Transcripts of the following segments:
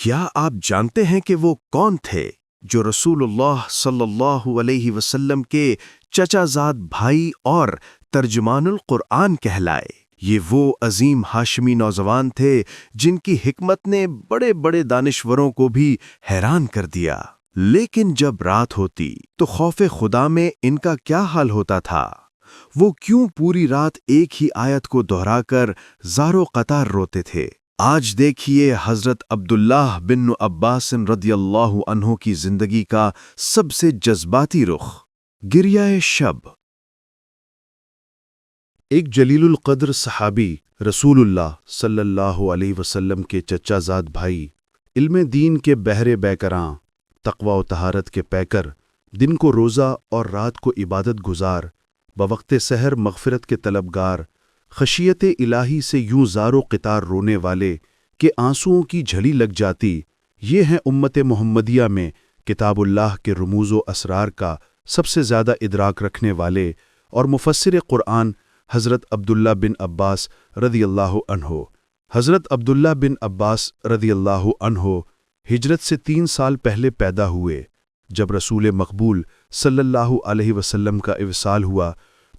کیا آپ جانتے ہیں کہ وہ کون تھے جو رسول اللہ صلی اللہ علیہ وسلم کے چچا زاد بھائی اور ترجمان القرآن کہلائے؟ یہ وہ عظیم ہاشمی نوجوان تھے جن کی حکمت نے بڑے بڑے دانشوروں کو بھی حیران کر دیا۔ لیکن جب رات ہوتی تو خوف خدا میں ان کا کیا حال ہوتا تھا؟ وہ کیوں پوری رات ایک ہی آیت کو دہرا کر زارو قطار روتے تھے؟ آج دیکھیے حضرت عبداللہ بن عباس رضی اللہ عنہ کی زندگی کا سب سے جذباتی رخ، گریہ شب۔ ایک جلیل القدر صحابی رسول اللہ صلی اللہ علیہ وسلم کے چچا زاد بھائی، علم دین کے بحر بیکراں، تقوی و طہارت کے پیکر، دن کو روزہ اور رات کو عبادت گزار، بوقت سحر مغفرت کے طلبگار، خشیت الہی سے یوں زارو قطار رونے والے کہ آنسوؤں کی جھلی لگ جاتی، یہ ہیں امت محمدیہ میں کتاب اللہ کے رموز و اسرار کا سب سے زیادہ ادراک رکھنے والے اور مفسر قرآن حضرت عبداللہ بن عباس رضی اللہ عنہ۔ حضرت عبداللہ بن عباس رضی اللہ عنہ ہجرت سے 3 سال پہلے پیدا ہوئے۔ جب رسول مقبول صلی اللہ علیہ وسلم کا اوصال ہوا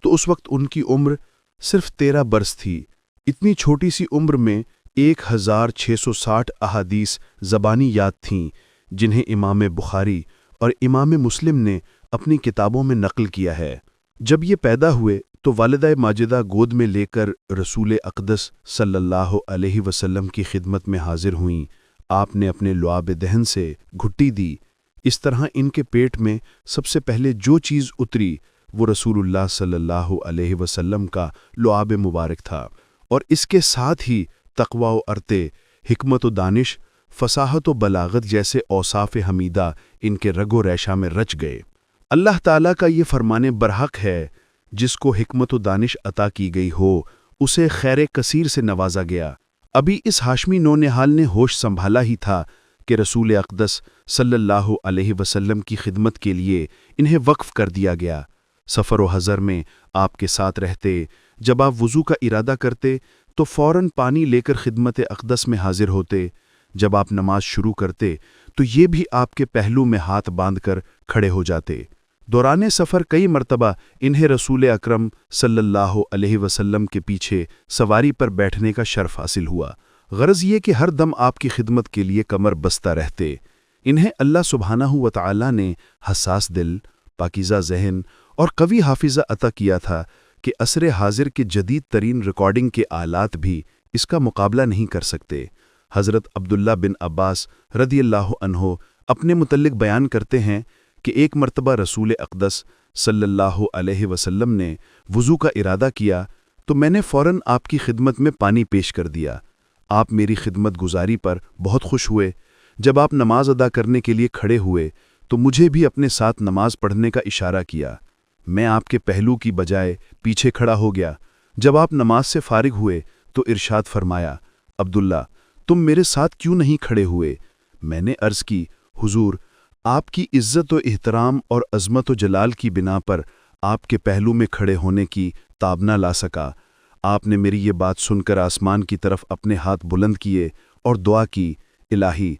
تو اس وقت ان کی عمر صرف 13 برس تھی۔ اتنی چھوٹی سی عمر میں 1660 احادیث زبانی یاد تھیں، جنہیں امام بخاری اور امام مسلم نے اپنی کتابوں میں نقل کیا ہے۔ جب یہ پیدا ہوئے تو والدہ ماجدہ گود میں لے کر رسول اقدس صلی اللہ علیہ وسلم کی خدمت میں حاضر ہوئیں۔ آپ نے اپنے لعاب دہن سے گھٹی دی۔ اس طرح ان کے پیٹ میں سب سے پہلے جو چیز اتری وہ رسول اللہ صلی اللہ علیہ وسلم کا لعاب مبارک تھا، اور اس کے ساتھ ہی تقوی و ارتے، حکمت و دانش، فصاحت و بلاغت جیسے اوصاف حمیدہ ان کے رگ و ریشہ میں رچ گئے۔ اللہ تعالیٰ کا یہ فرمان برحق ہے، جس کو حکمت و دانش عطا کی گئی ہو اسے خیر کثیر سے نوازا گیا۔ ابھی اس ہاشمی نونہال نے ہوش سنبھالا ہی تھا کہ رسول اقدس صلی اللہ علیہ وسلم کی خدمت کے لیے انہیں وقف کر دیا گیا۔ سفر و حضر میں آپ کے ساتھ رہتے، جب آپ وضو کا ارادہ کرتے تو فوراً پانی لے کر خدمت اقدس میں حاضر ہوتے، جب آپ نماز شروع کرتے تو یہ بھی آپ کے پہلو میں ہاتھ باندھ کر کھڑے ہو جاتے۔ دوران سفر کئی مرتبہ انہیں رسول اکرم صلی اللہ علیہ وسلم کے پیچھے سواری پر بیٹھنے کا شرف حاصل ہوا، غرض یہ کہ ہر دم آپ کی خدمت کے لیے کمر بستہ رہتے۔ انہیں اللہ سبحانہ و تعالیٰ نے حساس دل، پاکیزہ ذہن اور قوی حافظہ عطا کیا تھا کہ عصر حاضر کے جدید ترین ریکارڈنگ کے آلات بھی اس کا مقابلہ نہیں کر سکتے۔ حضرت عبداللہ بن عباس رضی اللہ عنہ اپنے متعلق بیان کرتے ہیں کہ ایک مرتبہ رسول اقدس صلی اللہ علیہ وسلم نے وضو کا ارادہ کیا تو میں نے فوراً آپ کی خدمت میں پانی پیش کر دیا۔ آپ میری خدمت گزاری پر بہت خوش ہوئے۔ جب آپ نماز ادا کرنے کے لیے کھڑے ہوئے تو مجھے بھی اپنے ساتھ نماز پڑھنے کا اشارہ کیا۔ میں آپ کے پہلو کی بجائے پیچھے کھڑا ہو گیا۔ جب آپ نماز سے فارغ ہوئے تو ارشاد فرمایا، عبداللہ تم میرے ساتھ کیوں نہیں کھڑے ہوئے؟ میں نے عرض کی، حضور آپ کی عزت و احترام اور عظمت و جلال کی بنا پر آپ کے پہلو میں کھڑے ہونے کی تاب نہ لا سکا۔ آپ نے میری یہ بات سن کر آسمان کی طرف اپنے ہاتھ بلند کیے اور دعا کی، الہی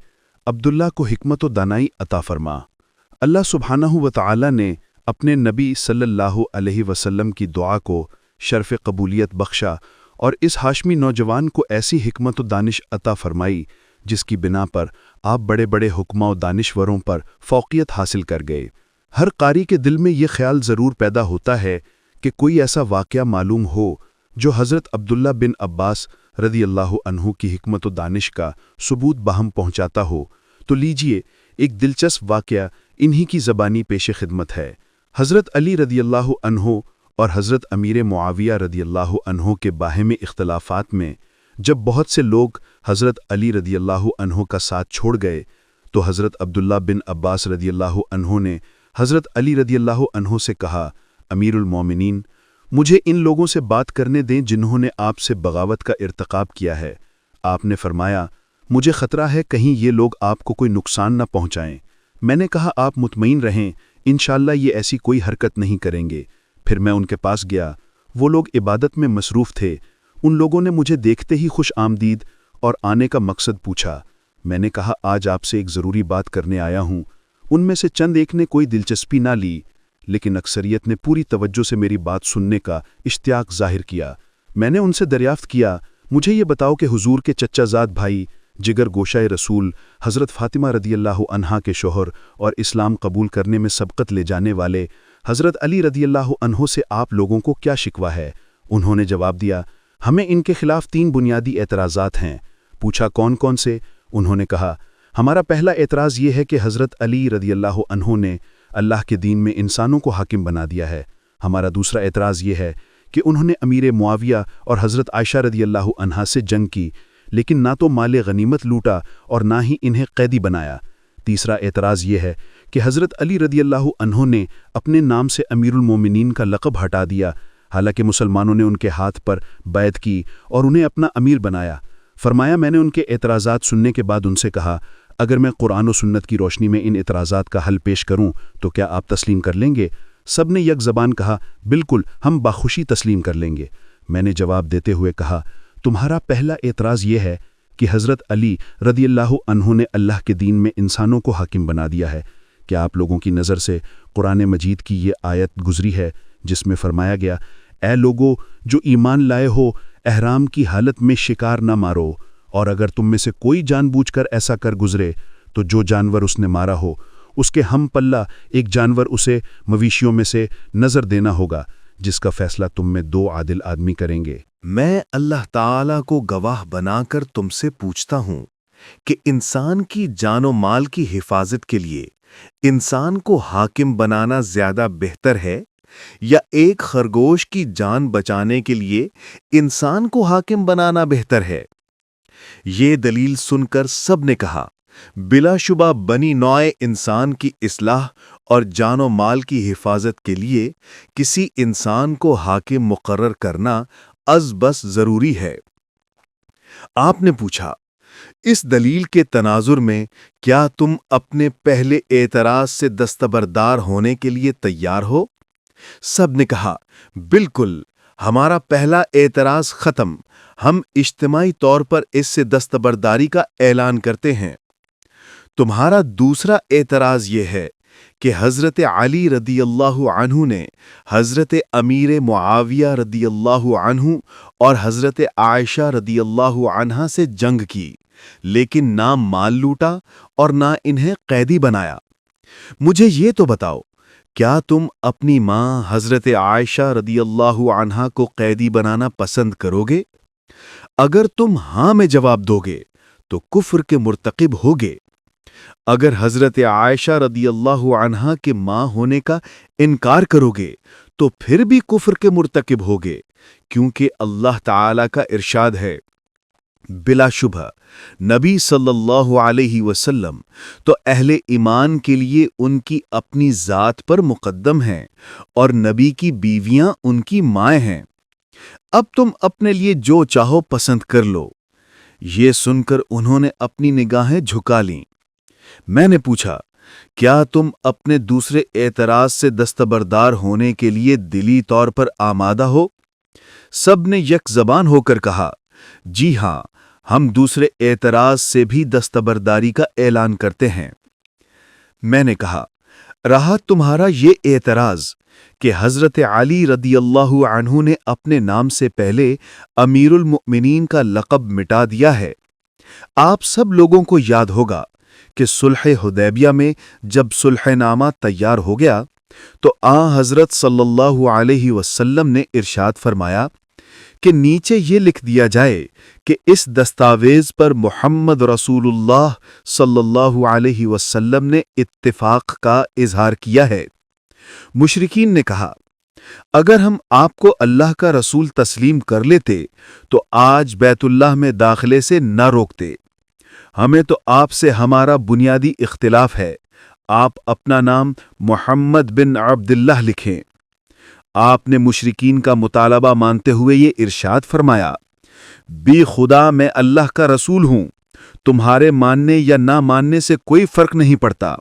عبداللہ کو حکمت و دانائی عطا فرما۔ اللہ سبحانہ و تعالیٰ نے اپنے نبی صلی اللہ علیہ وسلم کی دعا کو شرف قبولیت بخشا اور اس ہاشمی نوجوان کو ایسی حکمت و دانش عطا فرمائی جس کی بنا پر آپ بڑے بڑے حکماء و دانشوروں پر فوقیت حاصل کر گئے۔ ہر قاری کے دل میں یہ خیال ضرور پیدا ہوتا ہے کہ کوئی ایسا واقعہ معلوم ہو جو حضرت عبداللہ بن عباس رضی اللہ عنہ کی حکمت و دانش کا ثبوت بہم پہنچاتا ہو، تو لیجئے ایک دلچسپ واقعہ انہی کی زبانی پیش خدمت ہے۔ حضرت علی رضی اللہ عنہ اور حضرت امیر معاویہ رضی اللہ عنہ کے باہمی اختلافات میں جب بہت سے لوگ حضرت علی رضی اللہ عنہ کا ساتھ چھوڑ گئے تو حضرت عبداللہ بن عباس رضی اللہ عنہ نے حضرت علی رضی اللہ عنہ سے کہا، امیر المومنین مجھے ان لوگوں سے بات کرنے دیں جنہوں نے آپ سے بغاوت کا ارتکاب کیا ہے۔ آپ نے فرمایا، مجھے خطرہ ہے کہیں یہ لوگ آپ کو کوئی نقصان نہ پہنچائیں۔ میں نے کہا، آپ مطمئن رہیں، انشاءاللہ یہ ایسی کوئی حرکت نہیں کریں گے۔ پھر میں ان کے پاس گیا، وہ لوگ عبادت میں مصروف تھے۔ ان لوگوں نے مجھے دیکھتے ہی خوش آمدید اور آنے کا مقصد پوچھا۔ میں نے کہا آج آپ سے ایک ضروری بات کرنے آیا ہوں۔ ان میں سے چند ایک نے کوئی دلچسپی نہ لی، لیکن اکثریت نے پوری توجہ سے میری بات سننے کا اشتیاق ظاہر کیا۔ میں نے ان سے دریافت کیا، مجھے یہ بتاؤ کہ حضور کے چچا زاد بھائی، جگر گوشہ رسول، حضرت فاطمہ رضی اللہ عنہا کے شوہر اور اسلام قبول کرنے میں سبقت لے جانے والے حضرت علی رضی اللہ عنہ سے آپ لوگوں کو کیا شکوہ ہے؟ انہوں نے جواب دیا، ہمیں ان کے خلاف 3 بنیادی اعتراضات ہیں۔ پوچھا کون کون سے؟ انہوں نے کہا، ہمارا پہلا اعتراض یہ ہے کہ حضرت علی رضی اللہ عنہ نے اللہ کے دین میں انسانوں کو حاکم بنا دیا ہے۔ ہمارا دوسرا اعتراض یہ ہے کہ انہوں نے امیر معاویہ اور حضرت عائشہ رضی اللہ عنہا سے جنگ کی، لیکن نہ تو مال غنیمت لوٹا اور نہ ہی انہیں قیدی بنایا۔ تیسرا اعتراض یہ ہے کہ حضرت علی رضی اللہ عنہ نے اپنے نام سے امیر المومنین کا لقب ہٹا دیا، حالانکہ مسلمانوں نے ان کے ہاتھ پر بیعت کی اور انہیں اپنا امیر بنایا۔ فرمایا، میں نے ان کے اعتراضات سننے کے بعد ان سے کہا، اگر میں قرآن و سنت کی روشنی میں ان اعتراضات کا حل پیش کروں تو کیا آپ تسلیم کر لیں گے؟ سب نے یک زبان کہا، بالکل، ہم بخوشی تسلیم کر لیں گے۔ میں نے جواب دیتے ہوئے کہا، تمہارا پہلا اعتراض یہ ہے کہ حضرت علی رضی اللہ عنہ نے اللہ کے دین میں انسانوں کو حاکم بنا دیا ہے۔ کیا آپ لوگوں کی نظر سے قرآن مجید کی یہ آیت گزری ہے جس میں فرمایا گیا، اے لوگو جو ایمان لائے ہو، احرام کی حالت میں شکار نہ مارو، اور اگر تم میں سے کوئی جان بوجھ کر ایسا کر گزرے تو جو جانور اس نے مارا ہو اس کے ہم پلہ ایک جانور اسے مویشیوں میں سے نظر دینا ہوگا، جس کا فیصلہ تم میں 2 عادل آدمی کریں گے۔ میں اللہ تعالیٰ کو گواہ بنا کر تم سے پوچھتا ہوں کہ انسان کی جان و مال کی حفاظت کے لیے انسان کو حاکم بنانا زیادہ بہتر ہے یا ایک خرگوش کی جان بچانے کے لیے انسان کو حاکم بنانا بہتر ہے؟ یہ دلیل سن کر سب نے کہا، بلا شبہ بنی نوع انسان کی اصلاح اور جان و مال کی حفاظت کے لیے کسی انسان کو حاکم مقرر کرنا از بس ضروری ہے۔ آپ نے پوچھا، اس دلیل کے تناظر میں کیا تم اپنے پہلے اعتراض سے دستبردار ہونے کے لیے تیار ہو؟ سب نے کہا، بالکل، ہمارا پہلا اعتراض ختم، ہم اجتماعی طور پر اس سے دستبرداری کا اعلان کرتے ہیں۔ تمہارا دوسرا اعتراض یہ ہے کہ حضرت علی رضی اللہ عنہ نے حضرت امیر معاویہ رضی اللہ عنہ اور حضرت عائشہ رضی اللہ عنہا سے جنگ کی، لیکن نہ مال لوٹا اور نہ انہیں قیدی بنایا۔ مجھے یہ تو بتاؤ، کیا تم اپنی ماں حضرت عائشہ رضی اللہ عنہا کو قیدی بنانا پسند کرو گے؟ اگر تم ہاں میں جواب دو گے تو کفر کے مرتکب ہوگے۔ اگر حضرت عائشہ رضی اللہ عنہا کے ماں ہونے کا انکار کرو گے تو پھر بھی کفر کے مرتکب ہوگے، کیونکہ اللہ تعالی کا ارشاد ہے، بلا شبہ نبی صلی اللہ علیہ وسلم تو اہل ایمان کے لیے ان کی اپنی ذات پر مقدم ہیں اور نبی کی بیویاں ان کی مائیں ہیں۔ اب تم اپنے لیے جو چاہو پسند کر لو۔ یہ سن کر انہوں نے اپنی نگاہیں جھکا لیں۔ میں نے پوچھا، کیا تم اپنے دوسرے اعتراض سے دستبردار ہونے کے لیے دلی طور پر آمادہ ہو؟ سب نے یک زبان ہو کر کہا، جی ہاں، ہم دوسرے اعتراض سے بھی دستبرداری کا اعلان کرتے ہیں۔ میں نے کہا، رہا تمہارا یہ اعتراض کہ حضرت علی رضی اللہ عنہ نے اپنے نام سے پہلے امیر المؤمنین کا لقب مٹا دیا ہے۔ آپ سب لوگوں کو یاد ہوگا کہ صلح حدیبیہ میں جب صلح نامہ تیار ہو گیا تو حضرت صلی اللہ علیہ وسلم نے ارشاد فرمایا کہ نیچے یہ لکھ دیا جائے کہ اس دستاویز پر محمد رسول اللہ صلی اللہ علیہ وسلم نے اتفاق کا اظہار کیا ہے۔ مشرکین نے کہا، اگر ہم آپ کو اللہ کا رسول تسلیم کر لیتے تو آج بیت اللہ میں داخلے سے نہ روکتے۔ ہمیں تو آپ سے ہمارا بنیادی اختلاف ہے، آپ اپنا نام محمد بن عبداللہ لکھیں۔ آپ نے مشرکین کا مطالبہ مانتے ہوئے یہ ارشاد فرمایا، بے خدا میں اللہ کا رسول ہوں، تمہارے ماننے یا نہ ماننے سے کوئی فرق نہیں پڑتا،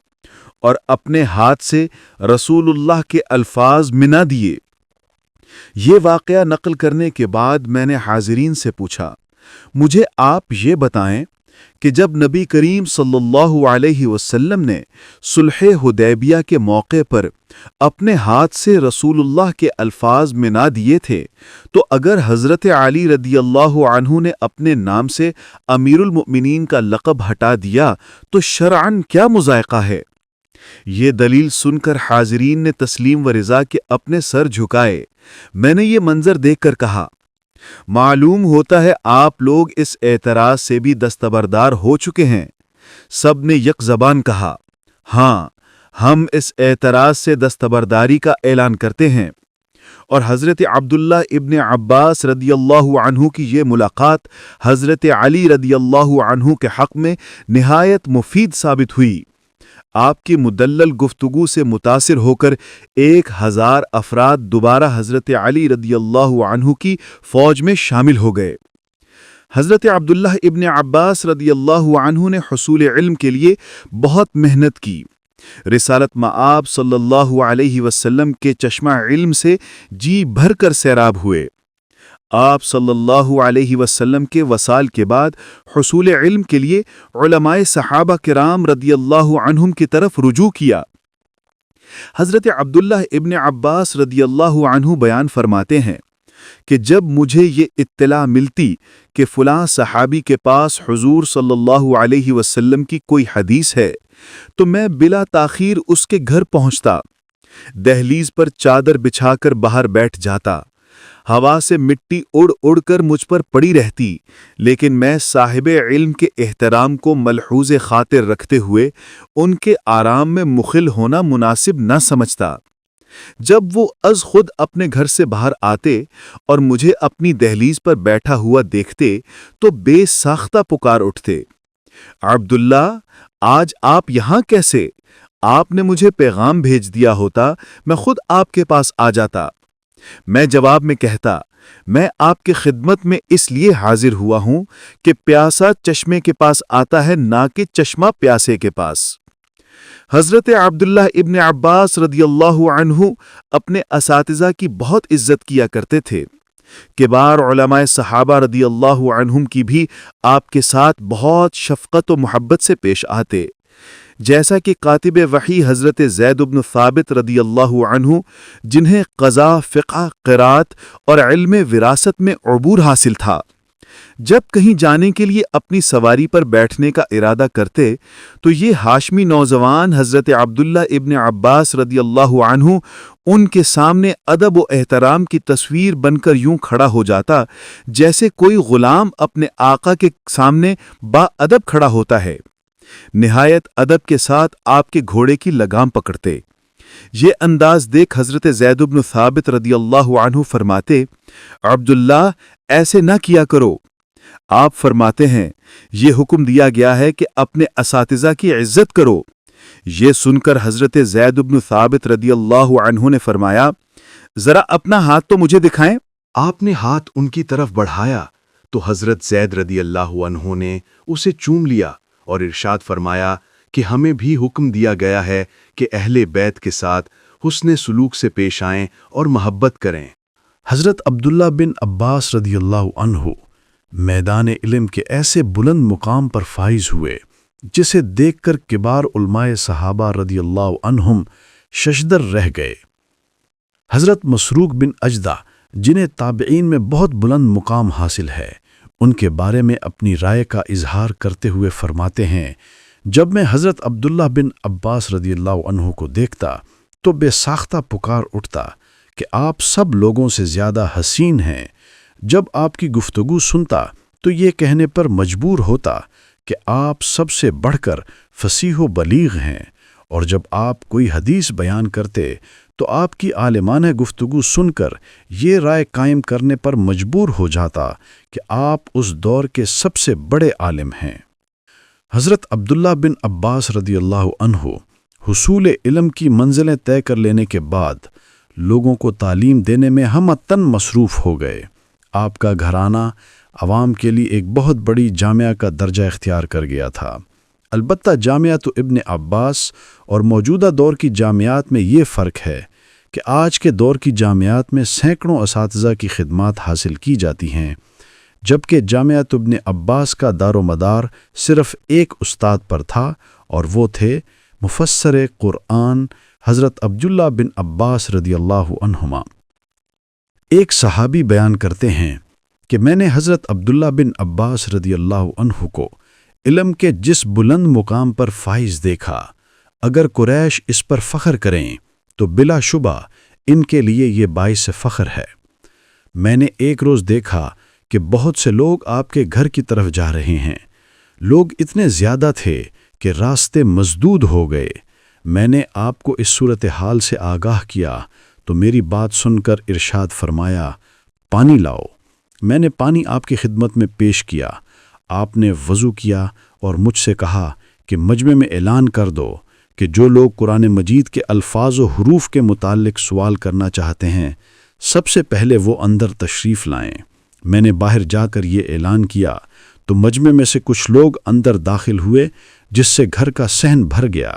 اور اپنے ہاتھ سے رسول اللہ کے الفاظ منا دیے۔ یہ واقعہ نقل کرنے کے بعد میں نے حاضرین سے پوچھا، مجھے آپ یہ بتائیں کہ جب نبی کریم صلی اللہ علیہ وسلم نے صلح حدیبیہ کے موقع پر اپنے ہاتھ سے رسول اللہ کے الفاظ منا دیے تھے تو اگر حضرت علی رضی اللہ عنہ نے اپنے نام سے امیر المؤمنین کا لقب ہٹا دیا تو شرعاً کیا مذائقہ ہے؟ یہ دلیل سن کر حاضرین نے تسلیم و رضا کے اپنے سر جھکائے۔ میں نے یہ منظر دیکھ کر کہا، معلوم ہوتا ہے آپ لوگ اس اعتراض سے بھی دستبردار ہو چکے ہیں۔ سب نے یک زبان کہا، ہاں ہم اس اعتراض سے دستبرداری کا اعلان کرتے ہیں۔ اور حضرت عبداللہ ابن عباس رضی اللہ عنہ کی یہ ملاقات حضرت علی رضی اللہ عنہ کے حق میں نہایت مفید ثابت ہوئی۔ آپ کی مدلل گفتگو سے متاثر ہو کر 1000 افراد دوبارہ حضرت علی رضی اللہ عنہ کی فوج میں شامل ہو گئے۔ حضرت عبداللہ ابن عباس رضی اللہ عنہ نے حصول علم کے لیے بہت محنت کی۔ رسالت مآب صلی اللہ علیہ وسلم کے چشمہ علم سے جی بھر کر سیراب ہوئے۔ آپ صلی اللہ علیہ وسلم کے وصال کے بعد حصول علم کے لیے علماء صحابہ کرام رضی اللہ عنہم کی طرف رجوع کیا۔ حضرت عبداللہ ابن عباس رضی اللہ عنہ بیان فرماتے ہیں کہ جب مجھے یہ اطلاع ملتی کہ فلاں صحابی کے پاس حضور صلی اللہ علیہ وسلم کی کوئی حدیث ہے تو میں بلا تاخیر اس کے گھر پہنچتا، دہلیز پر چادر بچھا کر باہر بیٹھ جاتا۔ ہوا سے مٹی اڑ اڑ کر مجھ پر پڑی رہتی، لیکن میں صاحب علم کے احترام کو ملحوظ خاطر رکھتے ہوئے ان کے آرام میں مخل ہونا مناسب نہ سمجھتا۔ جب وہ از خود اپنے گھر سے باہر آتے اور مجھے اپنی دہلیز پر بیٹھا ہوا دیکھتے تو بے ساختہ پکار اٹھتے، عبداللہ آج آپ یہاں کیسے؟ آپ نے مجھے پیغام بھیج دیا ہوتا، میں خود آپ کے پاس آ جاتا۔ میں جواب میں کہتا، میں آپ کی خدمت میں اس لیے حاضر ہوا ہوں کہ پیاسا چشمے کے پاس آتا ہے نہ کہ چشمہ پیاسے کے پاس۔ حضرت عبداللہ ابن عباس رضی اللہ عنہ اپنے اساتذہ کی بہت عزت کیا کرتے تھے۔ کبار علماء صحابہ رضی اللہ عنہم کی بھی آپ کے ساتھ بہت شفقت و محبت سے پیش آتے، جیسا کہ کاتب وحی حضرت زید بن ثابت رضی اللہ عنہ، جنہیں قضاء، فقہ، قرات اور علم وراثت میں عبور حاصل تھا، جب کہیں جانے کے لیے اپنی سواری پر بیٹھنے کا ارادہ کرتے تو یہ ہاشمی نوجوان حضرت عبداللہ ابن عباس رضی اللہ عنہ ان کے سامنے ادب و احترام کی تصویر بن کر یوں کھڑا ہو جاتا جیسے کوئی غلام اپنے آقا کے سامنے با ادب کھڑا ہوتا ہے۔ نہایت ادب کے ساتھ آپ کے گھوڑے کی لگام پکڑتے۔ یہ انداز دیکھ حضرت زید بن ثابت رضی اللہ عنہ فرماتے، عبداللہ ایسے نہ کیا کرو۔ آپ فرماتے ہیں، یہ حکم دیا گیا ہے کہ اپنے اساتذہ کی عزت کرو۔ یہ سن کر حضرت زید بن ثابت رضی اللہ عنہ نے فرمایا، ذرا اپنا ہاتھ تو مجھے دکھائیں۔ آپ نے ہاتھ ان کی طرف بڑھایا تو حضرت زید رضی اللہ عنہ نے اسے چوم لیا اور ارشاد فرمایا کہ ہمیں بھی حکم دیا گیا ہے کہ اہل بیت کے ساتھ حسن سلوک سے پیش آئیں اور محبت کریں۔ حضرت عبداللہ بن عباس رضی اللہ عنہ میدان علم کے ایسے بلند مقام پر فائز ہوئے جسے دیکھ کر کبار علماء صحابہ رضی اللہ عنہم ششدر رہ گئے۔ حضرت مسروق بن اجدع، جنہیں تابعین میں بہت بلند مقام حاصل ہے، ان کے بارے میں اپنی رائے کا اظہار کرتے ہوئے فرماتے ہیں، جب میں حضرت عبداللہ بن عباس رضی اللہ عنہ کو دیکھتا تو بے ساختہ پکار اٹھتا کہ آپ سب لوگوں سے زیادہ حسین ہیں۔ جب آپ کی گفتگو سنتا تو یہ کہنے پر مجبور ہوتا کہ آپ سب سے بڑھ کر فصیح و بلیغ ہیں، اور جب آپ کوئی حدیث بیان کرتے تو آپ کی عالمانہ گفتگو سن کر یہ رائے قائم کرنے پر مجبور ہو جاتا کہ آپ اس دور کے سب سے بڑے عالم ہیں۔ حضرت عبداللہ بن عباس رضی اللہ عنہ حصول علم کی منزلیں طے کر لینے کے بعد لوگوں کو تعلیم دینے میں ہم التن مصروف ہو گئے۔ آپ کا گھرانہ عوام کے لیے ایک بہت بڑی جامعہ کا درجہ اختیار کر گیا تھا۔ البتہ جامعۃ ابن عباس اور موجودہ دور کی جامعات میں یہ فرق ہے کہ آج کے دور کی جامعات میں سینکڑوں اساتذہ کی خدمات حاصل کی جاتی ہیں، جبکہ جامعۃ ابن عباس کا دار و مدار صرف ایک استاد پر تھا اور وہ تھے مفسر قرآن حضرت عبداللہ بن عباس رضی اللہ عنہما۔ ایک صحابی بیان کرتے ہیں کہ میں نے حضرت عبداللہ بن عباس رضی اللہ عنہ کو علم کے جس بلند مقام پر فائز دیکھا، اگر قریش اس پر فخر کریں تو بلا شبہ ان کے لیے یہ باعث فخر ہے۔ میں نے ایک روز دیکھا کہ بہت سے لوگ آپ کے گھر کی طرف جا رہے ہیں۔ لوگ اتنے زیادہ تھے کہ راستے مسدود ہو گئے۔ میں نے آپ کو اس صورتحال سے آگاہ کیا تو میری بات سن کر ارشاد فرمایا، پانی لاؤ۔ میں نے پانی آپ کی خدمت میں پیش کیا۔ آپ نے وضو کیا اور مجھ سے کہا کہ مجمع میں اعلان کر دو کہ جو لوگ قرآن مجید کے الفاظ و حروف کے متعلق سوال کرنا چاہتے ہیں، سب سے پہلے وہ اندر تشریف لائیں۔ میں نے باہر جا کر یہ اعلان کیا تو مجمع میں سے کچھ لوگ اندر داخل ہوئے، جس سے گھر کا صحن بھر گیا۔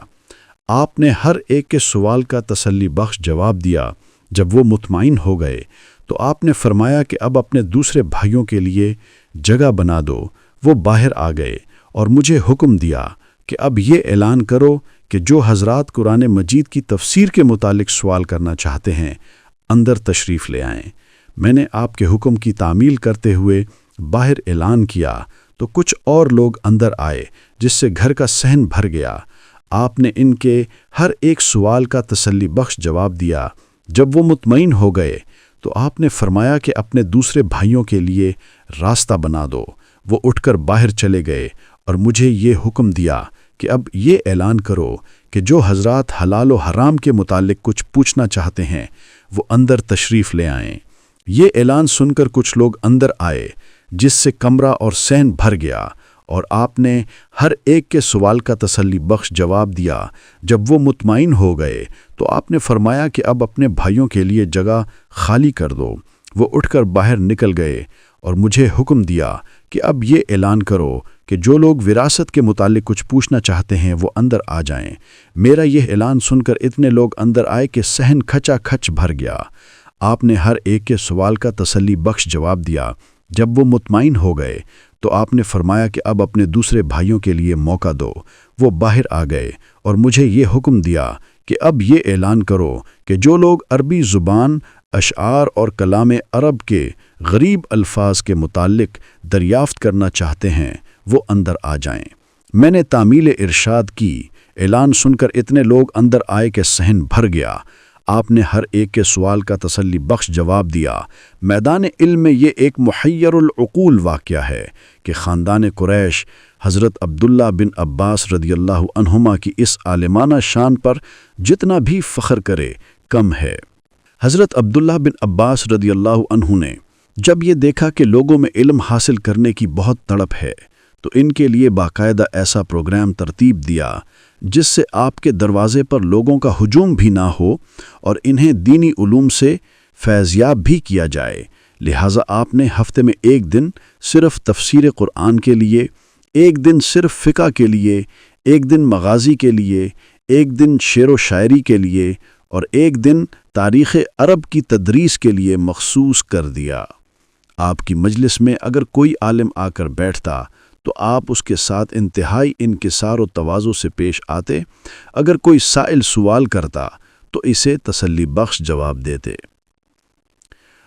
آپ نے ہر ایک کے سوال کا تسلی بخش جواب دیا۔ جب وہ مطمئن ہو گئے تو آپ نے فرمایا کہ اب اپنے دوسرے بھائیوں کے لیے جگہ بنا دو۔ وہ باہر آ گئے اور مجھے حکم دیا کہ اب یہ اعلان کرو کہ جو حضرات قرآن مجید کی تفسیر کے متعلق سوال کرنا چاہتے ہیں اندر تشریف لے آئیں۔ میں نے آپ کے حکم کی تعمیل کرتے ہوئے باہر اعلان کیا تو کچھ اور لوگ اندر آئے، جس سے گھر کا صحن بھر گیا۔ آپ نے ان کے ہر ایک سوال کا تسلی بخش جواب دیا۔ جب وہ مطمئن ہو گئے تو آپ نے فرمایا کہ اپنے دوسرے بھائیوں کے لیے راستہ بنا دو۔ وہ اٹھ کر باہر چلے گئے اور مجھے یہ حکم دیا کہ اب یہ اعلان کرو کہ جو حضرات حلال و حرام کے متعلق کچھ پوچھنا چاہتے ہیں وہ اندر تشریف لے آئیں۔ یہ اعلان سن کر کچھ لوگ اندر آئے، جس سے کمرہ اور صحن بھر گیا، اور آپ نے ہر ایک کے سوال کا تسلی بخش جواب دیا۔ جب وہ مطمئن ہو گئے تو آپ نے فرمایا کہ اب اپنے بھائیوں کے لیے جگہ خالی کر دو۔ وہ اٹھ کر باہر نکل گئے اور مجھے حکم دیا کہ اب یہ اعلان کرو کہ جو لوگ وراثت کے متعلق کچھ پوچھنا چاہتے ہیں وہ اندر آ جائیں۔ میرا یہ اعلان سن کر اتنے لوگ اندر آئے کہ صحن کھچا کھچ بھر گیا۔ آپ نے ہر ایک کے سوال کا تسلی بخش جواب دیا۔ جب وہ مطمئن ہو گئے تو آپ نے فرمایا کہ اب اپنے دوسرے بھائیوں کے لیے موقع دو۔ وہ باہر آ گئے اور مجھے یہ حکم دیا کہ اب یہ اعلان کرو کہ جو لوگ عربی زبان، اشعار اور کلام عرب کے غریب الفاظ کے متعلق دریافت کرنا چاہتے ہیں وہ اندر آ جائیں۔ میں نے تعمیل ارشاد کی۔ اعلان سن کر اتنے لوگ اندر آئے کہ صحن بھر گیا۔ آپ نے ہر ایک کے سوال کا تسلی بخش جواب دیا۔ میدان علم میں یہ ایک محیر العقول واقعہ ہے کہ خاندان قریش حضرت عبداللہ بن عباس رضی اللہ عنہما کی اس عالمانہ شان پر جتنا بھی فخر کرے کم ہے۔ حضرت عبداللہ بن عباس رضی اللہ عنہ نے جب یہ دیکھا کہ لوگوں میں علم حاصل کرنے کی بہت تڑپ ہے تو ان کے لیے باقاعدہ ایسا پروگرام ترتیب دیا جس سے آپ کے دروازے پر لوگوں کا ہجوم بھی نہ ہو اور انہیں دینی علوم سے فیضیاب بھی کیا جائے۔ لہٰذا آپ نے ہفتے میں ایک دن صرف تفسیر قرآن کے لیے، ایک دن صرف فقہ کے لیے، ایک دن مغازی کے لیے، ایک دن شعر و شاعری کے لیے اور ایک دن تاریخ عرب کی تدریس کے لیے مخصوص کر دیا۔ آپ کی مجلس میں اگر کوئی عالم آ کر بیٹھتا تو آپ اس کے ساتھ انتہائی انکسار و تواضع سے پیش آتے۔ اگر کوئی سائل سوال کرتا تو اسے تسلی بخش جواب دیتے۔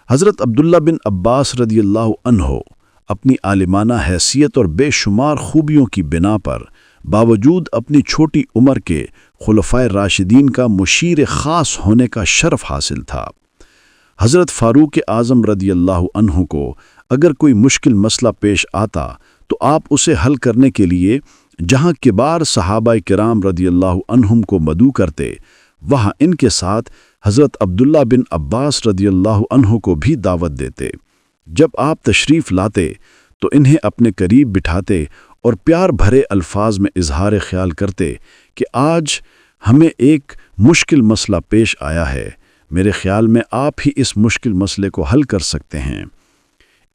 حضرت عبداللہ بن عباس رضی اللہ عنہ اپنی عالمانہ حیثیت اور بے شمار خوبیوں کی بنا پر باوجود اپنی چھوٹی عمر کے خلفائے راشدین کا مشیر خاص ہونے کا شرف حاصل تھا۔ حضرت فاروق اعظم رضی اللہ عنہ کو اگر کوئی مشکل مسئلہ پیش آتا تو آپ اسے حل کرنے کے لیے جہاں کبار صحابہ کرام رضی اللہ عنہم کو مدعو کرتے، وہاں ان کے ساتھ حضرت عبداللہ بن عباس رضی اللہ عنہ کو بھی دعوت دیتے۔ جب آپ تشریف لاتے تو انہیں اپنے قریب بٹھاتے اور پیار بھرے الفاظ میں اظہار خیال کرتے کہ آج ہمیں ایک مشکل مسئلہ پیش آیا ہے، میرے خیال میں آپ ہی اس مشکل مسئلے کو حل کر سکتے ہیں۔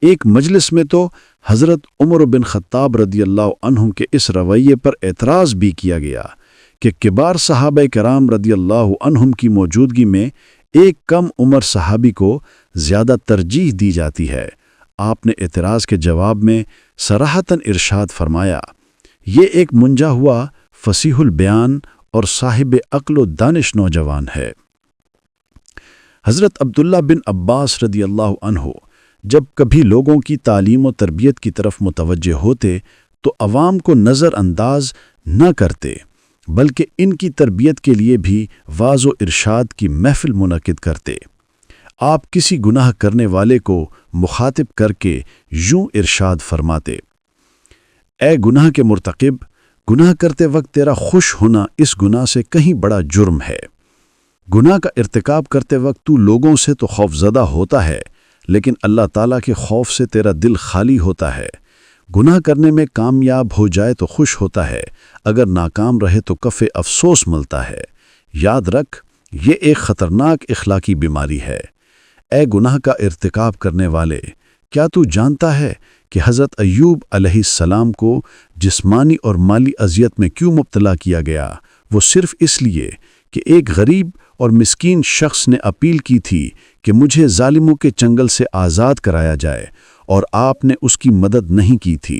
ایک مجلس میں تو حضرت عمر بن خطاب رضی اللہ عنہ کے اس رویے پر اعتراض بھی کیا گیا کہ کبار صحابہ کرام رضی اللہ عنہم کی موجودگی میں ایک کم عمر صحابی کو زیادہ ترجیح دی جاتی ہے۔ آپ نے اعتراض کے جواب میں صراحتاً ارشاد فرمایا، یہ ایک منجا ہوا فصیح البیان اور صاحب عقل و دانش نوجوان ہے۔ حضرت عبداللہ بن عباس رضی اللہ عنہ جب کبھی لوگوں کی تعلیم و تربیت کی طرف متوجہ ہوتے تو عوام کو نظر انداز نہ کرتے، بلکہ ان کی تربیت کے لیے بھی واعظ و ارشاد کی محفل منعقد کرتے۔ آپ کسی گناہ کرنے والے کو مخاطب کر کے یوں ارشاد فرماتے، اے گناہ کے مرتکب، گناہ کرتے وقت تیرا خوش ہونا اس گناہ سے کہیں بڑا جرم ہے۔ گناہ کا ارتکاب کرتے وقت تو لوگوں سے تو خوف زدہ ہوتا ہے، لیکن اللہ تعالیٰ کے خوف سے تیرا دل خالی ہوتا ہے۔ گناہ کرنے میں کامیاب ہو جائے تو خوش ہوتا ہے، اگر ناکام رہے تو کف افسوس ملتا ہے۔ یاد رکھ، یہ ایک خطرناک اخلاقی بیماری ہے۔ اے گناہ کا ارتکاب کرنے والے، کیا تو جانتا ہے کہ حضرت ایوب علیہ السلام کو جسمانی اور مالی اذیت میں کیوں مبتلا کیا گیا؟ وہ صرف اس لیے کہ ایک غریب اور مسکین شخص نے اپیل کی تھی کہ مجھے ظالموں کے چنگل سے آزاد کرایا جائے، اور آپ نے اس کی مدد نہیں کی تھی۔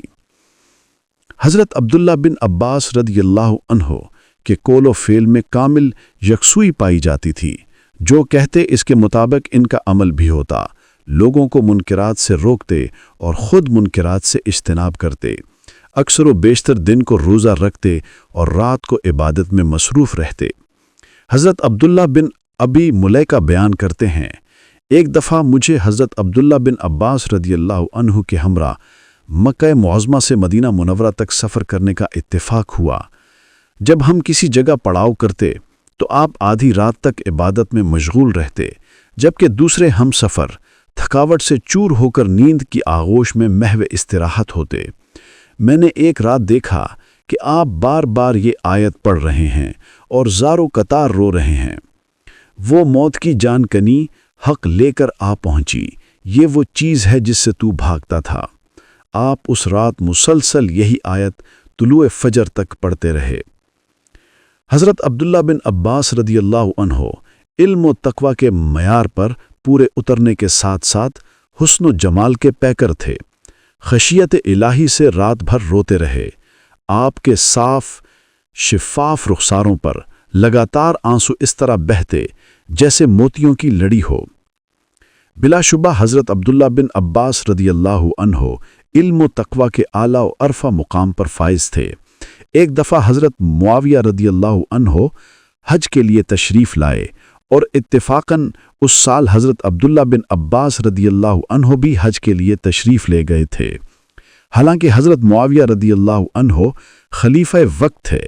حضرت عبداللہ بن عباس رضی اللہ عنہ کے قول و فعل میں کامل یکسوئی پائی جاتی تھی، جو کہتے اس کے مطابق ان کا عمل بھی ہوتا، لوگوں کو منکرات سے روکتے اور خود منکرات سے اجتناب کرتے، اکثر و بیشتر دن کو روزہ رکھتے اور رات کو عبادت میں مصروف رہتے۔ حضرت عبداللہ بن ابی ملیکہ بیان کرتے ہیں، ایک دفعہ مجھے حضرت عبداللہ بن عباس رضی اللہ عنہ کے ہمراہ مکہ معظمہ سے مدینہ منورہ تک سفر کرنے کا اتفاق ہوا۔ جب ہم کسی جگہ پڑاؤ کرتے تو آپ آدھی رات تک عبادت میں مشغول رہتے، جبکہ دوسرے ہم سفر تھکاوٹ سے چور ہو کر نیند کی آغوش میں محو استراحت ہوتے۔ میں نے ایک رات دیکھا کہ آپ بار بار یہ آیت پڑھ رہے ہیں اور زارو قطار رو رہے ہیں، وہ موت کی جان کنی حق لے کر آ پہنچی، یہ وہ چیز ہے جس سے تو بھاگتا تھا۔ آپ اس رات مسلسل یہی آیت طلوع فجر تک پڑھتے رہے۔ حضرت عبداللہ بن عباس رضی اللہ عنہ علم و تقوی کے معیار پر پورے اترنے کے ساتھ ساتھ حسن و جمال کے پیکر تھے۔ خشیت الہی سے رات بھر روتے رہے۔ آپ کے صاف شفاف رخساروں پر لگاتار آنسو اس طرح بہتے جیسے موتیوں کی لڑی ہو۔ بلا شبہ حضرت عبداللہ بن عباس رضی اللہ عنہ علم و تقوی کے اعلیٰ و عرفہ مقام پر فائز تھے۔ ایک دفعہ حضرت معاویہ رضی اللہ عنہ حج کے لیے تشریف لائے اور اتفاقاً اس سال حضرت عبداللہ بن عباس رضی اللہ عنہ بھی حج کے لیے تشریف لے گئے تھے۔ حالانکہ حضرت معاویہ رضی اللہ عنہ خلیفہ وقت تھے،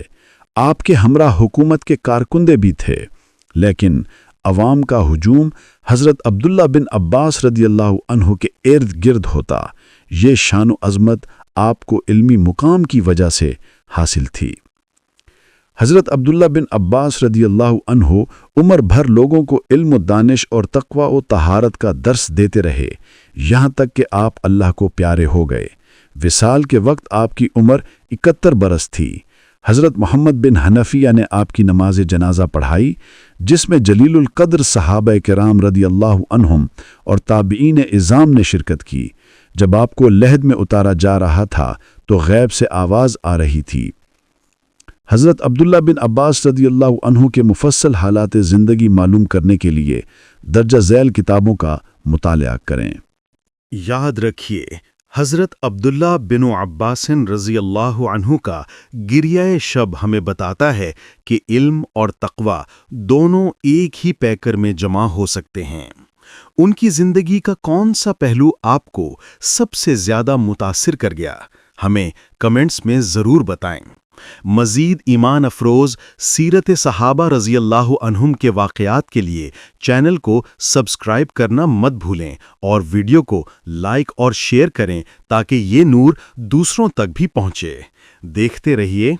آپ کے ہمراہ حکومت کے کارکندے بھی تھے، لیکن عوام کا ہجوم حضرت عبداللہ بن عباس رضی اللہ عنہ کے ارد گرد ہوتا۔ یہ شان و عظمت آپ کو علمی مقام کی وجہ سے حاصل تھی۔ حضرت عبداللہ بن عباس رضی اللہ عنہ عمر بھر لوگوں کو علم و دانش اور تقوی و طہارت کا درس دیتے رہے، یہاں تک کہ آپ اللہ کو پیارے ہو گئے۔ وصال کے وقت آپ کی عمر 71 برس تھی۔ حضرت محمد بن حنفیہ نے آپ کی نماز جنازہ پڑھائی، جس میں جلیل القدر صحابہ کرام رضی اللہ عنہم اور تابعین اعظام نے شرکت کی۔ جب آپ کو لحد میں اتارا جا رہا تھا تو غیب سے آواز آ رہی تھی۔ حضرت عبداللہ بن عباس رضی اللہ عنہ کے مفصل حالات زندگی معلوم کرنے کے لیے درجہ ذیل کتابوں کا مطالعہ کریں۔ یاد رکھیے، حضرت عبداللہ بن عباس رضی اللہ عنہ کا گریہ شب ہمیں بتاتا ہے کہ علم اور تقوی دونوں ایک ہی پیکر میں جمع ہو سکتے ہیں۔ ان کی زندگی کا کون سا پہلو آپ کو سب سے زیادہ متاثر کر گیا؟ ہمیں کمنٹس میں ضرور بتائیں۔ مزید ایمان افروز سیرت صحابہ رضی اللہ عنہم کے واقعات کے لیے چینل کو سبسکرائب کرنا مت بھولیں اور ویڈیو کو لائک اور شیئر کریں تاکہ یہ نور دوسروں تک بھی پہنچے۔ دیکھتے رہیے